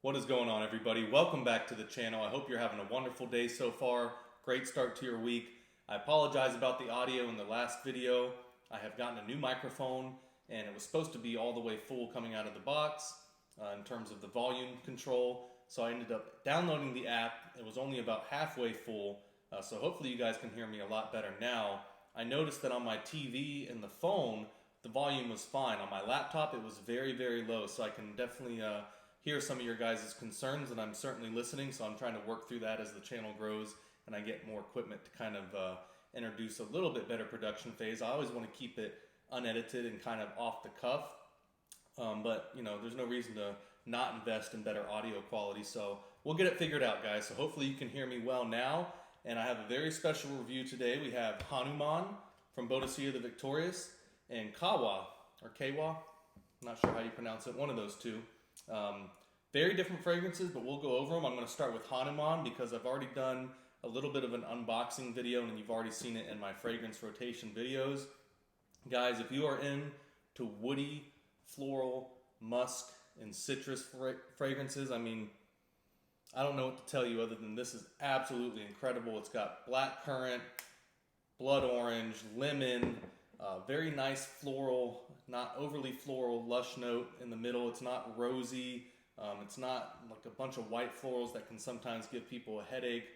What is going on, everybody? Welcome back to the channel. I hope you're having a wonderful day so far. Great start to your week. I apologize about the audio in the last video. I have gotten a new microphone and it was supposed to be all the way full coming out of the box in terms of the volume control. So I ended up downloading the app. It was only about halfway full. So hopefully you guys can hear me a lot better now. I noticed that on my TV and the phone, the volume was fine. On my laptop, it was very, very low. So I can definitely hear some of your guys' concerns, and I'm certainly listening. So I'm trying to work through that as the channel grows and I get more equipment to kind of introduce a little bit better production phase. I always want to keep it unedited and kind of off the cuff, but there's no reason to not invest in better audio quality. So we'll get it figured out, guys. So hopefully you can hear me well now. And I have a very special review today. We have Hanuman from Boadicea the Victorious and Kahwa, or Kahwa, I'm not sure how you pronounce it, one of those two. Very different fragrances, but we'll go over them. I'm going to start with Hanuman because I've already done a little bit of an unboxing video and you've already seen it in my fragrance rotation videos. Guys, if you are into woody, floral, musk, and citrus fragrances, I don't know what to tell you other than this is absolutely incredible. It's got black currant, blood orange, lemon, very nice floral, not overly floral, lush note in the middle. It's not rosy. It's not like a bunch of white florals that can sometimes give people a headache.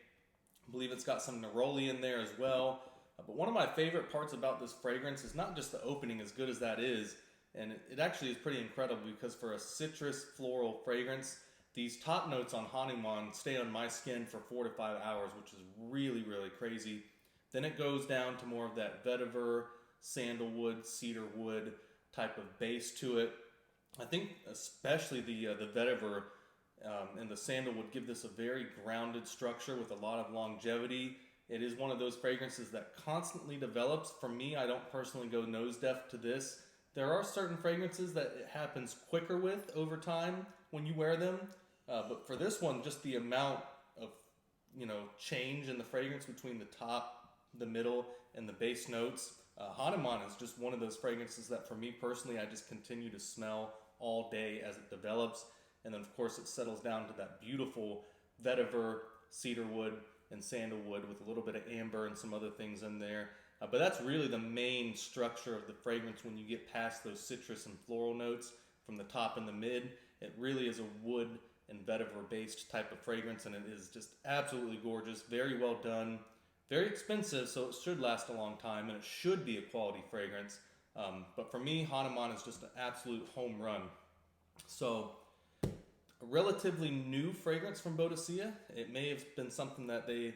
I believe it's got some neroli in there as well. But one of my favorite parts about this fragrance is not just the opening, as good as that is, and it actually is pretty incredible because for a citrus floral fragrance, these top notes on Hanuman stay on my skin for 4 to 5 hours, which is really, really crazy. Then it goes down to more of that vetiver, sandalwood, cedarwood type of base to it. I think especially the vetiver and the sandalwood give this a very grounded structure with a lot of longevity. It is one of those fragrances that constantly develops. For me, I don't personally go nose deaf to this. There are certain fragrances that it happens quicker with over time when you wear them. But for this one, just the amount of change in the fragrance between the top, the middle, and the base notes. Hanuman is just one of those fragrances that for me personally, I just continue to smell all day as it develops. And then of course it settles down to that beautiful vetiver, cedarwood, and sandalwood with a little bit of amber and some other things in there. But that's really the main structure of the fragrance when you get past those citrus and floral notes from the top and the mid. It really is a wood and vetiver based type of fragrance, and it is just absolutely gorgeous, very well done, very expensive, so it should last a long time and it should be a quality fragrance. But for me, Hanuman is just an absolute home run. So a relatively new fragrance from Boadicea. It may have been something that they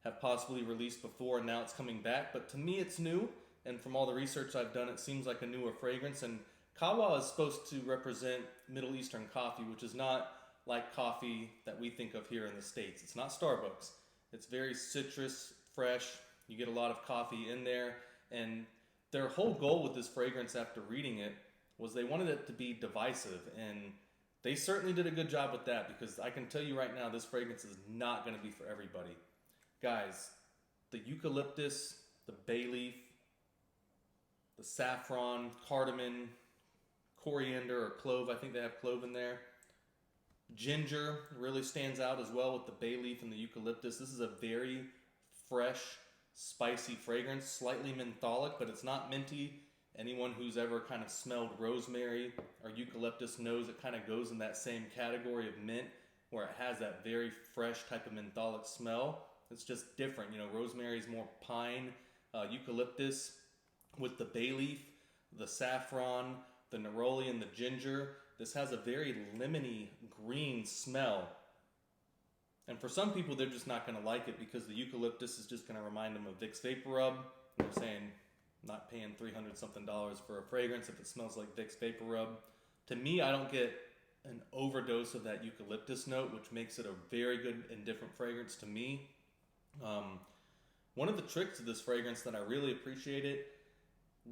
have possibly released before and now it's coming back, but to me it's new, and from all the research I've done, it seems like a newer fragrance. And Kahwa is supposed to represent Middle Eastern coffee, which is not like coffee that we think of here in the States. It's not Starbucks. It's very citrus, fresh. You get a lot of coffee in there, and their whole goal with this fragrance after reading it was they wanted it to be divisive, and they certainly did a good job with that because I can tell you right now this fragrance is not going to be for everybody. Guys, the eucalyptus, the bay leaf, the saffron, cardamom, coriander or clove, I think they have clove in there. Ginger really stands out as well with the bay leaf and the eucalyptus. This is a very fresh, spicy fragrance, slightly mentholic, but it's not minty. Anyone who's ever kind of smelled rosemary or eucalyptus knows it kind of goes in that same category of mint where it has that very fresh type of mentholic smell. It's just different. Rosemary is more pine, eucalyptus with the bay leaf, the saffron, the neroli, and the ginger. This has a very lemony green smell. And for some people, they're just not going to like it because the eucalyptus is just going to remind them of Vicks Vapor Rub. They're saying, I'm not paying $300 something for a fragrance if it smells like Vicks Vapor Rub. To me, I don't get an overdose of that eucalyptus note, which makes it a very good and different fragrance to me. One of the tricks of this fragrance that I really appreciated,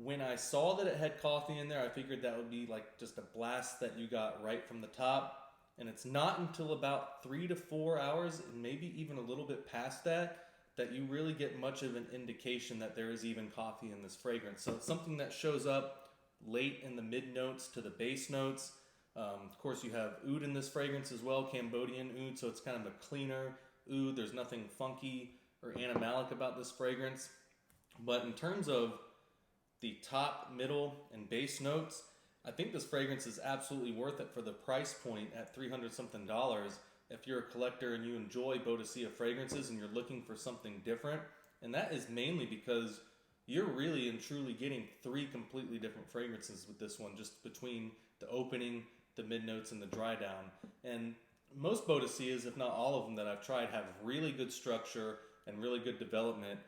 when I saw that it had coffee in there, I figured that would be like just a blast that you got right from the top. And it's not until about 3 to 4 hours, and maybe even a little bit past that, that you really get much of an indication that there is even coffee in this fragrance. So it's something that shows up late in the mid notes to the base notes. Of course, you have oud in this fragrance as well, Cambodian oud, so it's kind of a cleaner oud. There's nothing funky or animalic about this fragrance. But in terms of the top, middle, and base notes, I think this fragrance is absolutely worth it for the price point at $300 something. If you're a collector and you enjoy Boadicea fragrances and you're looking for something different, and that is mainly because you're really and truly getting 3 completely different fragrances with this one, just between the opening, the mid notes, and the dry down. And most Boadiceas, if not all of them that I've tried, have really good structure and really good development.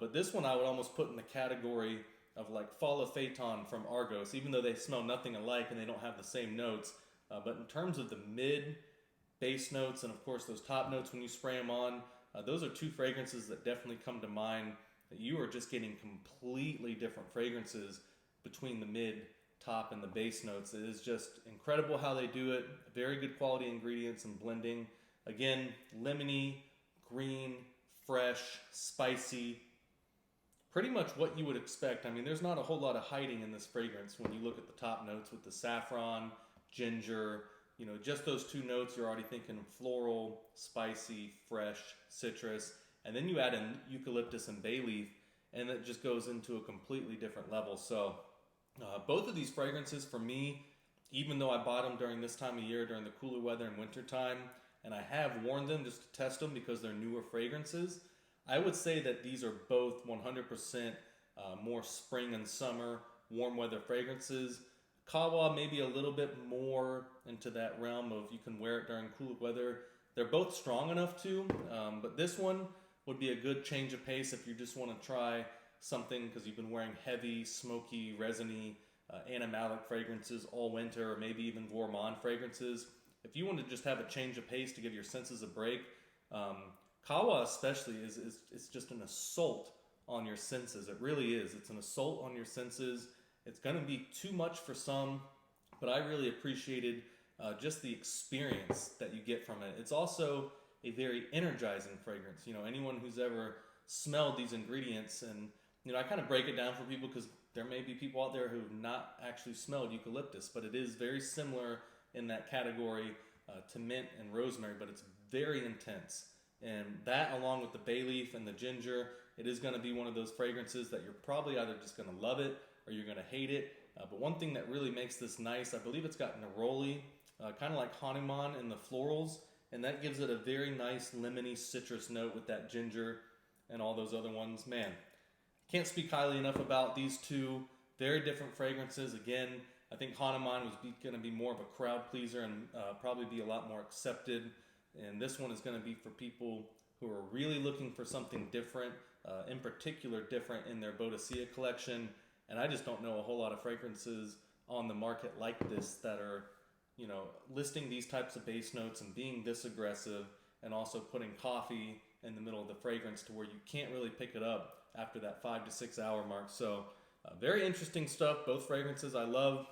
But this one I would almost put in the category of like Fala Phaeton from Argos, even though they smell nothing alike and they don't have the same notes. But in terms of the mid, base notes, and of course those top notes when you spray them on, those are 2 fragrances that definitely come to mind. That you are just getting completely different fragrances between the mid, top, and the base notes. It is just incredible how they do it. Very good quality ingredients and blending. Again, lemony, green, fresh, spicy. Pretty much what you would expect. I mean, there's not a whole lot of hiding in this fragrance when you look at the top notes with the saffron, ginger, just those 2 notes, you're already thinking floral, spicy, fresh, citrus. And then you add in eucalyptus and bay leaf, and it just goes into a completely different level. So both of these fragrances for me, even though I bought them during this time of year, during the cooler weather and winter time, and I have worn them just to test them because they're newer fragrances, I would say that these are both 100% more spring and summer, warm weather fragrances. Kahwa maybe a little bit more into that realm of you can wear it during cooler weather. They're both strong enough to, but this one would be a good change of pace if you just want to try something because you've been wearing heavy, smoky, resiny, animalic fragrances all winter, or maybe even gourmand fragrances. If you want to just have a change of pace to give your senses a break, Kahwa especially is just an assault on your senses. It really is. It's an assault on your senses. It's going to be too much for some, but I really appreciated just the experience that you get from it. It's also a very energizing fragrance. Anyone who's ever smelled these ingredients, and I kind of break it down for people because there may be people out there who have not actually smelled eucalyptus, but it is very similar in that category to mint and rosemary, but it's very intense. And that, along with the bay leaf and the ginger, it is going to be one of those fragrances that you're probably either just going to love it or you're going to hate it. But one thing that really makes this nice, I believe it's got neroli, kind of like Hanuman in the florals, and that gives it a very nice lemony citrus note with that ginger and all those other ones. Man, can't speak highly enough about these 2 very different fragrances. Again, I think Hanuman was going to be more of a crowd pleaser and probably be a lot more accepted. And this one is going to be for people who are really looking for something different, in particular different in their Boadicea collection. And I just don't know a whole lot of fragrances on the market like this that are, listing these types of base notes and being this aggressive, and also putting coffee in the middle of the fragrance to where you can't really pick it up after that 5 to 6 hour mark. So very interesting stuff. Both fragrances I love.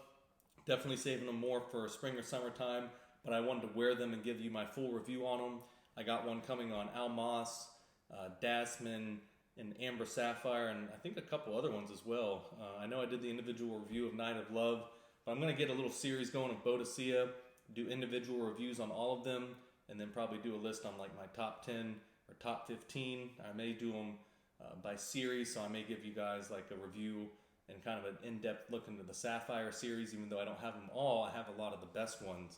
Definitely saving them more for spring or summertime, but I wanted to wear them and give you my full review on them. I got one coming on Almas, Dasman, and Amber Sapphire, and I think a couple other ones as well. I know I did the individual review of Night of Love, but I'm going to get a little series going of Boadicea, do individual reviews on all of them, and then probably do a list on like my top 10 or top 15. I may do them by series, so I may give you guys like a review and kind of an in-depth look into the Sapphire series. Even though I don't have them all, I have a lot of the best ones.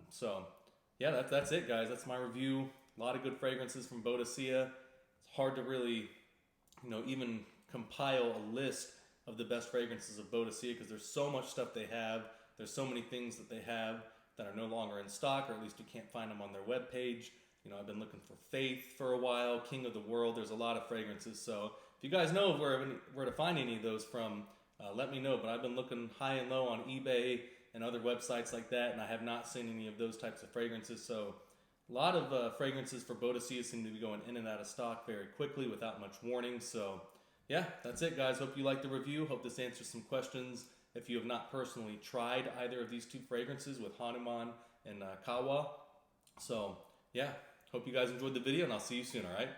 So yeah, that's it, guys. That's my review. A lot of good fragrances from Boadicea. It's hard to really, even compile a list of the best fragrances of Boadicea because there's so much stuff they have. There's so many things that they have that are no longer in stock, or at least you can't find them on their webpage. I've been looking for Faith for a while, King of the World. There's a lot of fragrances. So if you guys know where to find any of those from, let me know. But I've been looking high and low on eBay and other websites like that, and I have not seen any of those types of fragrances. So a lot of fragrances for Boadicea seem to be going in and out of stock very quickly without much warning. So yeah, that's it, guys. Hope you liked the review. Hope this answers some questions if you have not personally tried either of these 2 fragrances with Hanuman and Kahwa. So yeah, hope you guys enjoyed the video, and I'll see you soon, all right?